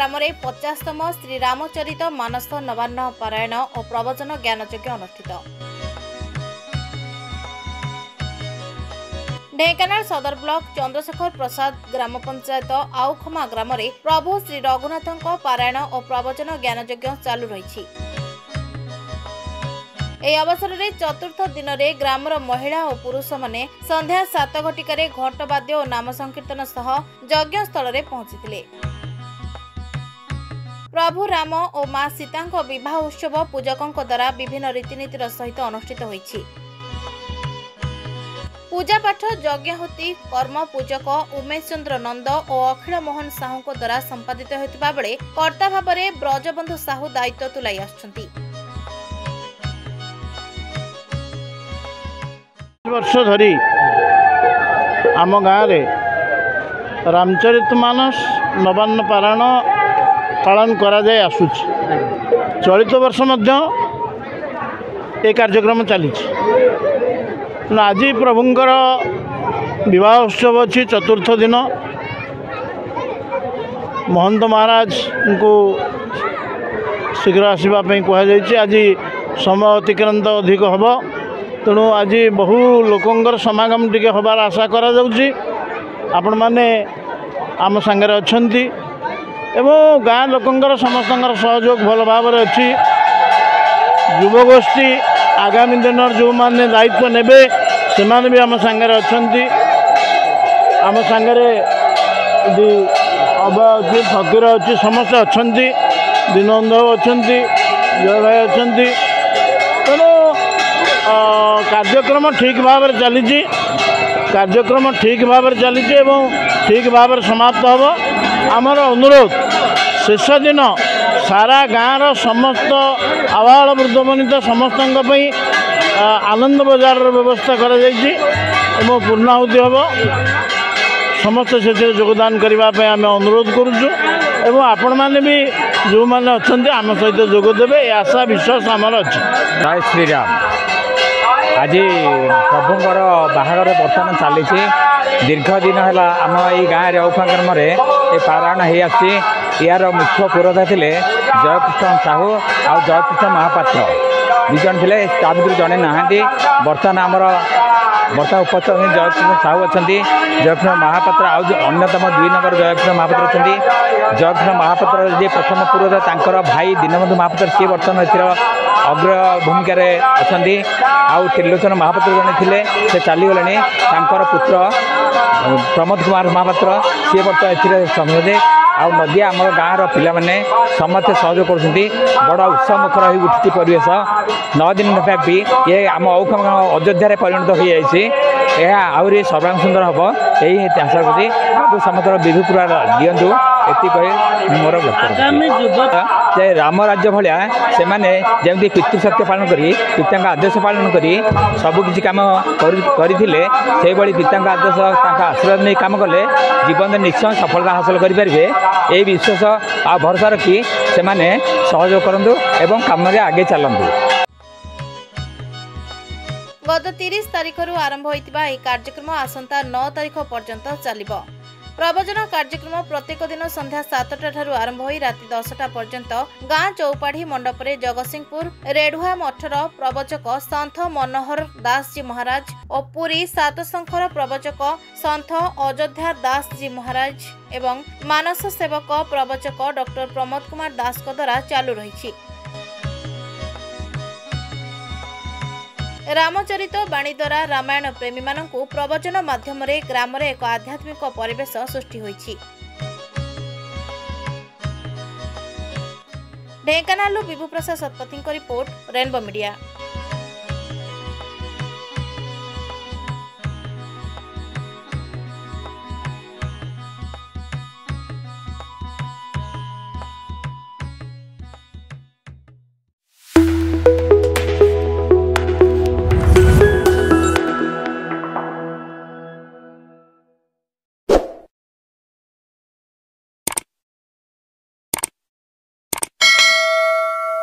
ग्राम 50तम श्री रामचरित मानस नवान्न पारायण और प्रवचन ज्ञानयज्ञ अनुष्ठित। ढेंकानाल सदर ब्लॉक चंद्रशेखर प्रसाद ग्राम पंचायत आउखमा ग्राम प्रभु श्री रघुनाथ पारायण और प्रवचन ज्ञानयज्ञ चालू रही। এই অবসরে চতুর্থ দিনরে গ্রামর মহিলা ও পুরুষ মানে সন্ধ্যা 7 ঘটিকারে ঘটবাদ্য ও নাম সংকীর্তন সহ যজ্ঞস্থଳରେ পৌঁছিଥିଲେ। प्रभु राम और मां सीता विवाह उत्सव पूजकों द्वारा विभिन्न रीतिनीतिर सहित अनुष्ठित होइछि। पूजा पाठ यज्ञहुति कर्म पूजक उमेश चंद्र नंद और अखिल मोहन साहू द्वारा संपादित होइतिबा बेले कर्ता भाबरे ब्रजबंधु साहू दायित्व तुलाई आछंती। वर्ष धरी आम गाँव रामचरित मानस नवान्न पारायण पालन करा जाय आसुछि। चलित वर्ष मध्य ए कार्यक्रम चली। आज प्रभुंकर विवाह उत्सव अच्छी चतुर्थ दिन। महंत महाराज को शीघ्र आसवाई कहुई। आज समय अतिक्रांत अधिक हम तेणु आज बहु लोकंर समागम टिके हबार आशा करा जाउछि। आपण माने आम संगे अछंती एवं गाँ लोकंर समस्तंकर सहयोग भल भाव अच्छी। युवगोष्ठी आगामी दिन जो माने दायित्व नेबे से माने भी आम संगे अछंती। आम संगे अबा अच्छी फकीर अच्छी समस्त अछंती। दीनबंधु अछंती, जय भाई अछंती। तेणु कार्यक्रम ठीक भाव चली। कार्यक्रम ठीक भाव चली एवं ठीक भाव समाप्त हम। आमर अनुरोध शेष दिन सारा गाँव समस्त आवाल वृद्ध वनिता समस्त आनंद बजार व्यवस्था कर पूर्णाहुति हम। समस्त से योगदान करने आम अनुरोध करुचु एवं आपण मैंने भी जो मैंने अच्छा आम सहित जोगदेवे आशा विश्वास आमर अच्छी। जय श्रीराम। आज प्रभुंर बाहागर बर्तमान चली। दीर्घ दिन है आम ये गाँव औखा ग्राम ये पारायण हो आसी। यार मुख्य पुरोधा थे जयकृष्ण साहू आ जयकृष्ण महापात्र दुजन थे। भर जड़े ना बर्तमान आमर बर्तमान उपस्थित जयकृष्ण साहू अच्छा। जयकृष्ण महापात्र आज अन्यतम 2 नंबर जयकृष्ण महापात्र अच्छा। जयकृष्ण महापात्र जी प्रथम पुरोधा तांकर भाई दीनबंधु महापात्र सी बर्तमान अग्र भूमिकार अच्छा। आउ त्रिलोचन महापात्र जड़े थे से चलीगले। पुत्र प्रमोद कुमार महापात्र सी बर्तमान समझे आउ नदिया आम गाँव पाने समस्त सहयोग कर बड़ उत्सव मुखर हो उठी परिवेश। 9 दिन व्यापी ये आम औखम अयोध्या परिणत हो जाए। आहरी सर्वांग सुंदर हम यही आशा करी समस्त विभूपुरा दिंतु ये मोर लक्ष्य। राम राज्य भाया से जमी पितृसत्य पालन करी पिता आदेश पालन करी सबकि कम करते से पिता आदेश आशीर्वाद नहीं कम कले जीवन निश्चय सफलता हासिल करेंगे। यही विश्वास आ भरोसा रखी से सहयोग करूँ एवं कम आगे चलतु। गत 30 तारिख आरंभ होइतिबा এই कार्यक्रम आसंता 9 तारिख पर्यंत चलिबो। प्रवचन कार्यक्रम प्रत्येक दिन संध्या 7टा ठारू आरंभ होई राति 10टा पर्यंत गाँ चौपाढ़ी मंडप रे जगतसिंहपुर रेढ़ुआ मठर प्रवचक संत मनोहर दास जी महाराज और पुरी सातशंखर प्रवचक संत अयोध्या दास जी महाराज एवं मानस सेवक प्रवचक डॉक्टर प्रमोद कुमार दास द्वारा चालू रही। रामचरित बाणी द्वारा रामायण प्रेमी मानकु प्रवचन माध्यम ग्राम एक आध्यात्मिक परिवेश सृष्टि होइछि। ढेंकानाल विभू प्रसाद शतपथी रिपोर्ट रेनबो मीडिया।